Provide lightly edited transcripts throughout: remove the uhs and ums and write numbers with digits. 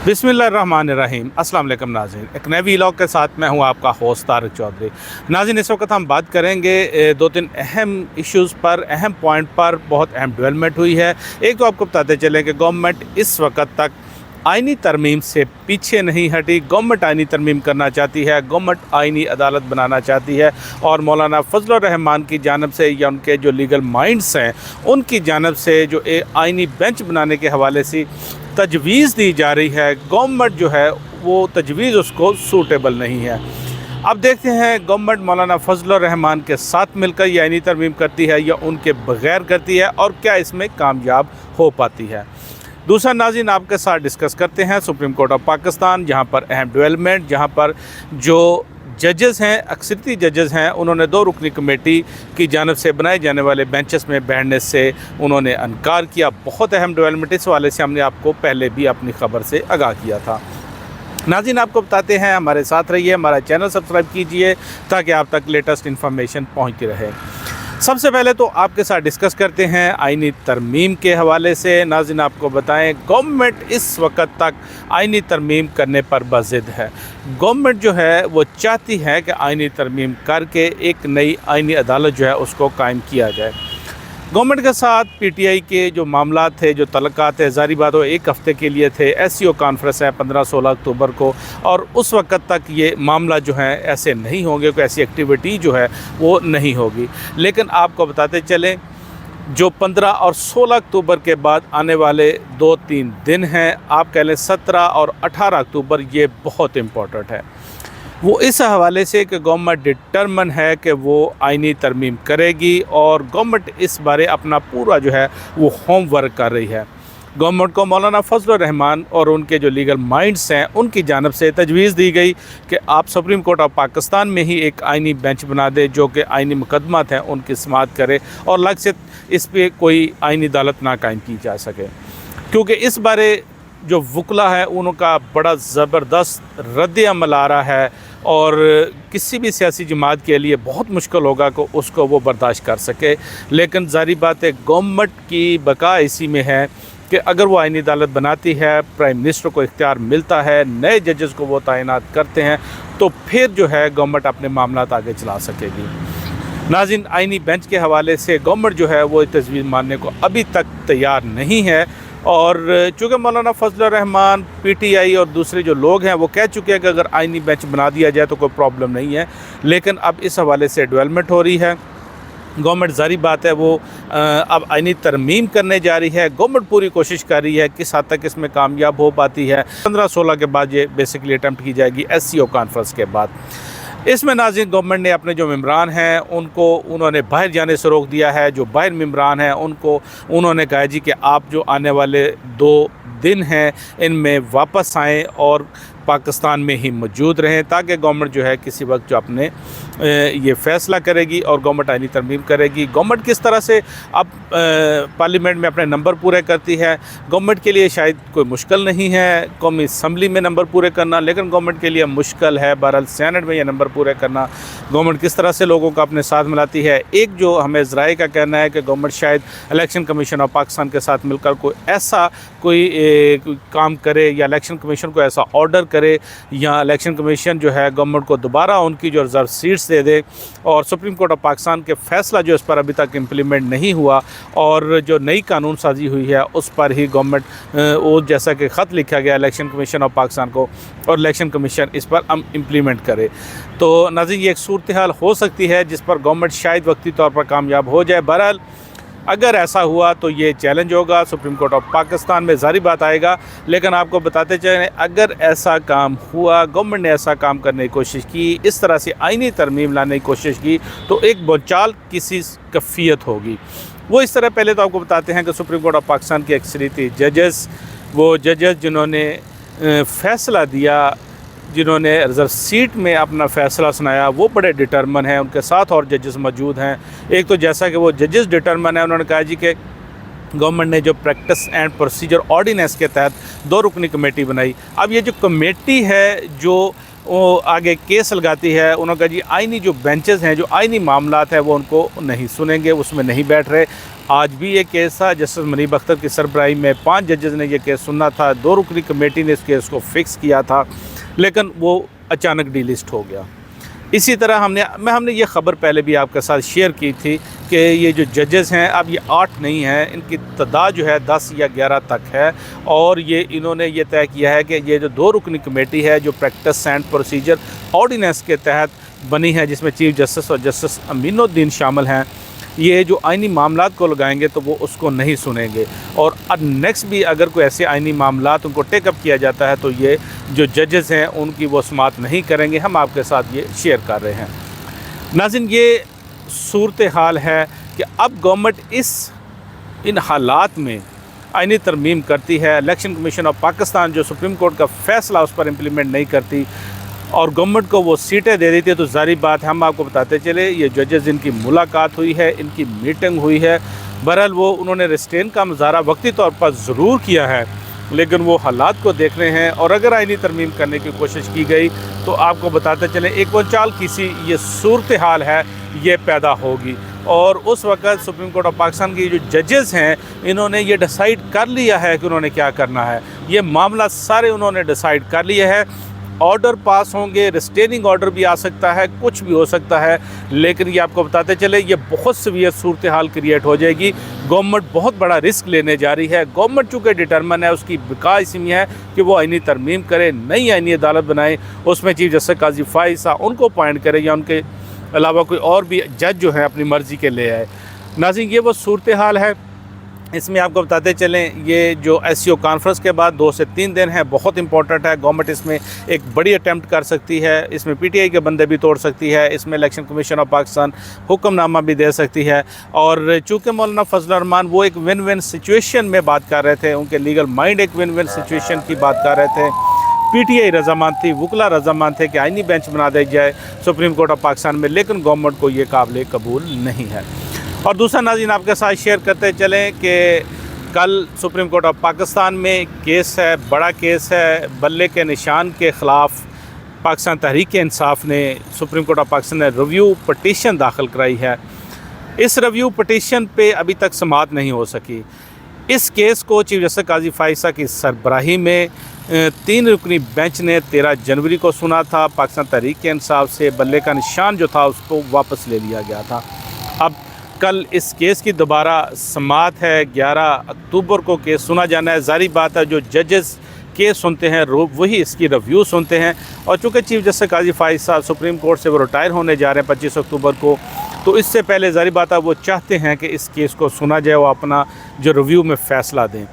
बिस्मिल्लाहिर्रहमानिर्रहीम। अस्सलाम वालेकुम नाज़रीन, एक नए व्लॉग के साथ मैं हूं आपका होस्ट तारिक चौधरी। नाज़रीन, इस वक्त हम बात करेंगे दो तीन अहम इश्यूज़ पर, अहम पॉइंट पर। बहुत अहम डेवलपमेंट हुई है। एक तो आपको बताते चलें कि गवर्नमेंट इस वक्त तक आइनी तरमीम से पीछे नहीं हटी। गवर्नमेंट आइनी तरमीम करना चाहती है, गवर्नमेंट आइनी अदालत बनाना चाहती है और मौलाना फजलुर रहमान की जानिब से या उनके जो लीगल माइंड्स हैं उनकी जानिब से जो आइनी बेंच बनाने के हवाले से तजवीज़ दी जा रही है, गवर्नमेंट जो है वो तजवीज़ उसको सूटेबल नहीं है। अब देखते हैं गवर्नमेंट मौलाना फजलुर रहमान के साथ मिलकर ये आइनी तरमीम करती है या उनके बग़ैर करती है और क्या इसमें कामयाब हो पाती है। दूसरा नाज़रीन, आपके साथ डिस्कस करते हैं सुप्रीम कोर्ट ऑफ पाकिस्तान, जहाँ पर अहम डेवलपमेंट, जहाँ पर जो जजेस हैं, अक्सरती जजेस हैं, उन्होंने 2 रुकनी कमेटी की जानिब से बनाए जाने वाले बेंचेस में बैठने से उन्होंने इनकार किया। बहुत अहम डेवलपमेंट, इस वाले से हमने आपको पहले भी अपनी ख़बर से आगाह किया था। नाज़रीन, आपको बताते हैं, हमारे साथ रहिए, हमारा चैनल सब्सक्राइब कीजिए ताकि आप तक लेटेस्ट इन्फॉर्मेशन पहुँचती रहे। सबसे पहले तो आपके साथ डिस्कस करते हैं आइनी तरमीम के हवाले से। नाज़रीन, आपको बताएं, गवर्नमेंट इस वक्त तक आइनी तरमीम करने पर बज़िद है। गवर्नमेंट जो है वो चाहती है कि आइनी तरमीम करके एक नई आइनी अदालत जो है उसको कायम किया जाए। गवर्नमेंट के साथ पीटीआई के जो मामला थे, जो तलक़ात थे, ज़ाहिर बात हो 1 हफ़्ते के लिए थे। एससीओ कॉन्फ्रेंस है 15-16 अक्टूबर को और उस वक्त तक ये मामला जो है ऐसे नहीं होंगे, कोई ऐसी एक्टिविटी जो है वो नहीं होगी। लेकिन आपको बताते चलें, जो 15 और 16 अक्टूबर के बाद आने वाले 2-3 दिन हैं, आप कह लें 17 और 18 अक्टूबर, ये बहुत इम्पोर्टेंट है। वो इस हवाले से कि गवर्नमेंट डिटरमन है कि वो आइनी तरमीम करेगी और गवर्नमेंट इस बारे अपना पूरा जो है वो होमवर्क कर रही है। गवर्नमेंट को मौलाना फजलुर रहमान और उनके जो लीगल माइंड्स हैं उनकी जानिब से तजवीज़ दी गई कि आप सुप्रीम कोर्ट ऑफ पाकिस्तान में ही एक आइनी बेंच बना दे जो कि आइनी मुकदमात हैं उनकी समाअत करे और अलग से इस पर कोई आइनी अदालत ना कायम की जा सके, क्योंकि इस बारे जो वकला है उनका बड़ा ज़बरदस्त रद्द अमल आ रहा है और किसी भी सियासी जमात के लिए बहुत मुश्किल होगा कि उसको वो बर्दाश्त कर सके। लेकिन ज़ाहिर बात है, गवर्नमेंट की बका इसी में है कि अगर वो आइनी अदालत बनाती है, प्राइम मिनिस्टर को इख्तियार मिलता है, नए जजेस को वो तैनात करते हैं, तो फिर जो है गवर्नमेंट अपने मामलात आगे चला सकेगी। नाज़रीन, आइनी बेंच के हवाले से गवर्नमेंट जो है वो तजवीज़ मानने को अभी तक तैयार नहीं है और चूँकि मौलाना फजलुर रहमान, पीटीआई और दूसरे जो लोग हैं वो कह चुके हैं कि अगर आइनी बेंच बना दिया जाए तो कोई प्रॉब्लम नहीं है। लेकिन अब इस हवाले से डेवलपमेंट हो रही है। गवर्नमेंट, ज़ाहिर बात है, वो अब आइनी तरमीम करने जा रही है। गवर्नमेंट पूरी कोशिश कर रही है, किस हद तक इसमें कामयाब हो पाती है। 15-16 के बाद ये बेसिकली अटैम्प्ट की जाएगी एससीओ कॉन्फ्रेंस के बाद। इसमें नाज़रीन, गवर्नमेंट ने अपने जो मेम्बरान हैं उन्होंने बाहर जाने से रोक दिया है। जो बाहर मेम्बरान हैं उन्होंने कहा जी कि आप जो आने वाले 2 दिन हैं इनमें वापस आएँ और पाकिस्तान में ही मौजूद रहें, ताकि गवर्नमेंट जो है किसी वक्त जो अपने ये फ़ैसला करेगी और गवर्नमेंट आइनी तरमीम करेगी। गवर्नमेंट किस तरह से अब पार्लियामेंट में अपने नंबर पूरे करती है, गवर्नमेंट के लिए शायद कोई मुश्किल नहीं है कौमी असम्बली में नंबर पूरे करना, लेकिन गवर्नमेंट के लिए मुश्किल है बहरहाल सेनेट में ये नंबर पूरे करना। गवर्नमेंट किस तरह से लोगों को अपने साथ मिलाती है। एक जो हमें ज़राए का कहना है कि गवर्नमेंट शायद इलेक्शन कमीशन ऑफ पाकिस्तान के साथ मिलकर कोई काम करे या इलेक्शन कमीशन को ऐसा ऑर्डर करे या इलेक्शन कमीशन जो है गवर्नमेंट को दोबारा उनकी जो रिजर्व सीट्स दे दे और सुप्रीम कोर्ट ऑफ पाकिस्तान के फ़ैसला जो इस पर अभी तक इम्प्लीमेंट नहीं हुआ और जो नई कानून साजी हुई है उस पर ही गवर्नमेंट वो जैसा कि ख़त लिखा गया इलेक्शन कमीशन ऑफ पाकिस्तान को और इलेक्शन कमीशन इस पर इम्प्लीमेंट करे। तो नाज़रीन, ये एक सूरत हाल हो सकती है जिस पर गवर्नमेंट शायद वक्ती तौर पर कामयाब हो जाए। बहरहाल अगर ऐसा हुआ तो ये चैलेंज होगा सुप्रीम कोर्ट ऑफ पाकिस्तान में, ज़ाहिर बात आएगा। लेकिन आपको बताते चलें, अगर ऐसा काम हुआ, गवर्नमेंट ने ऐसा काम करने की कोशिश की, इस तरह से आइनी तरमीम लाने की कोशिश की, तो एक बोलचाल किसी कैफियत होगी। वो इस तरह, पहले तो आपको बताते हैं कि सुप्रीम कोर्ट ऑफ पाकिस्तान के अक्सरती जजेस, वो जजेस जिन्होंने फ़ैसला दिया, जिन्होंने रिजर्व सीट में अपना फ़ैसला सुनाया, वो बड़े डिटरमन हैं। उनके साथ और जजेस मौजूद हैं। एक तो जैसा कि वो जजेस डिटरमन है, उन्होंने कहा जी कि गवर्नमेंट ने जो प्रैक्टिस एंड प्रोसीजर ऑर्डिनेंस के तहत 2 रुकनी कमेटी बनाई। अब ये जो कमेटी है जो वो आगे केस लगाती है। उन्होंने कहा जी आइनी जो बेंचेस हैं, जो आइनी मामलात हैं वो उनको नहीं सुनेंगे, उसमें नहीं बैठ रहे। आज भी ये केस था, जस्टिस मुनीब अख्तर की सरबराही में 5 जजेस ने ये केस सुनना था। 2 रुकनी कमेटी ने इस केस को फिक्स किया था, लेकिन वो अचानक डिलिस्ट हो गया। इसी तरह हमने ये ख़बर पहले भी आपके साथ शेयर की थी कि ये जो जजेस हैं अब ये 8 नहीं हैं, इनकी तादाद जो है 10 या 11 तक है। और ये इन्होंने ये तय किया है कि ये जो 2 रुकनी कमेटी है जो प्रैक्टिस एंड प्रोसीजर ऑर्डिनेंस के तहत बनी है, जिसमें चीफ जस्टिस और जस्टिस अमीनुद्दीन शामिल हैं, ये जो आइनी मामलात को लगाएंगे तो वो उसको नहीं सुनेंगे। और अब नेक्स्ट भी अगर कोई ऐसे आइनी मामलात उनको टेकअप किया जाता है तो ये जो जजेस हैं उनकी वो समाअत नहीं करेंगे। हम आपके साथ ये शेयर कर रहे हैं। नाज़रीन, ये सूरत हाल है कि अब गवर्नमेंट इन हालात में आइनी तरमीम करती है। इलेक्शन कमीशन ऑफ पाकिस्तान जो सुप्रीम कोर्ट का फ़ैसला उस पर इम्प्लीमेंट नहीं करती और गवर्नमेंट को वो सीटें दे देती है, तो ज़ाहिर बात है हम आपको बताते चले ये जजेस जिनकी मुलाकात हुई है, इनकी मीटिंग हुई है, बहरहाल वो उन्होंने रिस्ट्रेन का मुजाहरा वक्ती तौर पर ज़रूर किया है, लेकिन वो हालात को देख रहे हैं। और अगर आइनी तरमीम करने की कोशिश की गई तो आपको बताते चलें एक वंचाल किसी ये सूरत हाल है ये पैदा होगी। और उस वक़्त सुप्रीम कोर्ट ऑफ पाकिस्तान की जो जजेस हैं इन्होंने ये डिसाइड कर लिया है कि उन्होंने क्या करना है। ये मामला सारे उन्होंने डिसाइड कर लिया है। ऑर्डर पास होंगे, रिस्ट्रेनिंग ऑर्डर भी आ सकता है, कुछ भी हो सकता है, लेकिन ये आपको बताते चले ये बहुत सीवियर सूरत हाल क्रिएट हो जाएगी। गवर्नमेंट बहुत बड़ा रिस्क लेने जा रही है। गवर्नमेंट चूँकि डिटर्मन है, उसकी बिका इसमें है कि वो आइनी तरमीम करे, नई आइनी अदालत बनाए, उसमें चीफ जस्टिस काजी फाइसा उनको अपॉइंट करे या उनके अलावा कोई और भी जज जो है अपनी मर्ज़ी के ले आए। नाज़रीन, ये वो सूरत हाल है। इसमें आपको बताते चलें ये जो एससीओ कॉन्फ्रेंस के बाद 2 से 3 दिन है, बहुत इंपॉर्टेंट है। गवर्नमेंट इसमें एक बड़ी अटैम्प्ट कर सकती है, इसमें पीटीआई के बंदे भी तोड़ सकती है, इसमें election commission of Pakistan hukamnama भी दे सकती है। और चूँकि मौलाना फजल रहमान वो एक विन विन सिचुएशन में बात कर रहे थे, उनके लीगल माइंड एक विन विन सिचुएशन की बात कर रहे थे, पीटीआई रजामंद थी, वकला रजामंद थे कि आइनी बेंच बना दी जाए सुप्रीम कोर्ट ऑफ पाकिस्तान में, लेकिन गवर्नमेंट को ये काबिल कबूल नहीं है। और दूसरा नाज़रीन आपके साथ शेयर करते चलें कि कल सुप्रीम कोर्ट ऑफ पाकिस्तान में केस है, बड़ा केस है। बल्ले के निशान के ख़िलाफ़ पाकिस्तान तहरीक इंसाफ ने सुप्रीम कोर्ट ऑफ पाकिस्तान ने रिव्यू पटिशन दाखिल कराई है। इस रिव्यू पटिशन पे अभी तक समाअत नहीं हो सकी। इस केस को चीफ जस्टिस काजी फाइसा की सरबराही में 3 रुकनी बेंच ने 13 जनवरी को सुना था। पाकिस्तान तहरीक इंसाफ से बल्ले का निशान जो था उसको वापस ले लिया गया था। अब कल इस केस की दोबारा समाअत है, 11 अक्टूबर को केस सुना जाना है। ज़ाहिर बात है जो जजेस केस सुनते हैं वही इसकी रिव्यू सुनते हैं। और चूँकि चीफ जस्टिस काजी फाइसा सुप्रीम कोर्ट से वो रिटायर होने जा रहे हैं 25 अक्टूबर को, तो इससे पहले ज़ाहिर बात है वो चाहते हैं कि इस केस को सुना जाए, वो अपना जो रिव्यू में फ़ैसला दें।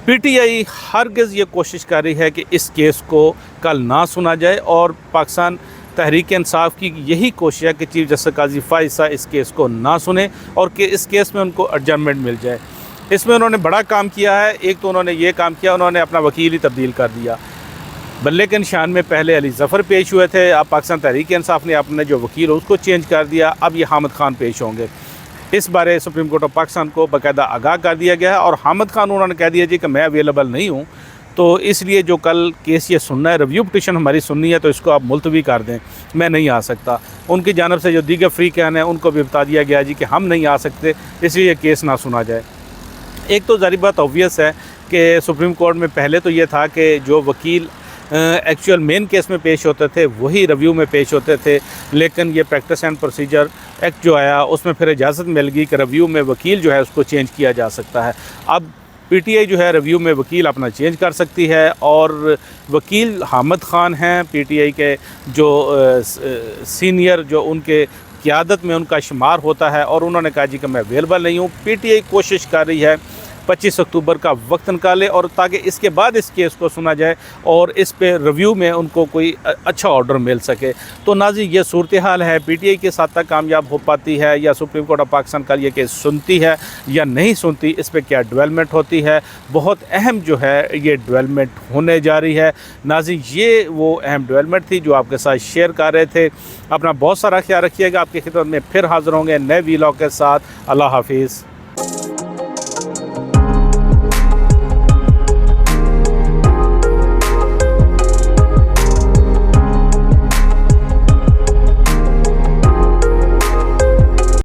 पीटीआई हरगिज़ ये कोशिश कर रही है कि इस केस को कल ना सुना जाए और पाकिस्तान तहरीक इंसाफ की यही कोशिश है कि चीफ जस्टिस काजी फाइसा इस केस को ना सुने और कि इस केस में उनको एडजर्नमेंट मिल जाए। इसमें उन्होंने बड़ा काम किया है। एक तो उन्होंने ये काम किया, उन्होंने अपना वकील ही तब्दील कर दिया। बल्ले के निशान में पहले अली ज़फ़र पेश हुए थे, अब पाकिस्तान तहरीक इंसाफ ने अपने जो वकील हो उसको चेंज कर दिया। अब ये हामिद खान पेश होंगे। इस बारे सुप्रीम कोर्ट ऑफ पाकिस्तान को बाकायदा आगाह कर दिया गया है और हामिद खान उन्होंने कह दिया जी कि मैं अवेलेबल नहीं हूँ, तो इसलिए जो कल केस ये सुनना है, रिव्यू पटिशन हमारी सुननी है, तो इसको आप मुलतवी कर दें, मैं नहीं आ सकता। उनकी जानब से जो दीगर फ्री कैन है उनको भी बता दिया गया जी कि हम नहीं आ सकते, इसलिए ये केस ना सुना जाए। एक तो ज़ाहिर बात ऑब्वियस है कि सुप्रीम कोर्ट में पहले तो ये था कि जो वकील एक्चुअल मेन केस में पेश होते थे वही रिव्यू में पेश होते थे, लेकिन ये प्रैक्टिस एंड प्रोसीजर एक्ट जो आया उसमें फिर इजाज़त मिल गई कि रिव्यू में वकील जो है उसको चेंज किया जा सकता है। अब पीटीआई जो है रिव्यू में वकील अपना चेंज कर सकती है और वकील हामिद खान हैं, पीटीआई के जो सीनियर जो उनके क़यादत में उनका शुमार होता है और उन्होंने कहा जी कि मैं अवेलेबल नहीं हूँ। पीटीआई कोशिश कर रही है 25 अक्टूबर का वक्त निकाले और ताकि इसके बाद इस केस को सुना जाए और इस पे रिव्यू में उनको कोई अच्छा ऑर्डर मिल सके। तो नाज़रीन ये सूरत हाल है। पीटीआई के साथ तक कामयाब हो पाती है या सुप्रीम कोर्ट ऑफ पाकिस्तान का ये केस सुनती है या नहीं सुनती, इस पे क्या डेवलपमेंट होती है, बहुत अहम जो है ये डेवलपमेंट होने जा रही है। नाज़रीन ये वो अहम डेवलपमेंट थी जो आपके साथ शेयर कर रहे थे। अपना बहुत सारा ख्याल रखिएगा। आपकी खिदमत में फिर हाज़िर होंगे नए वीलॉग के साथ। अल्लाह हाफिज़।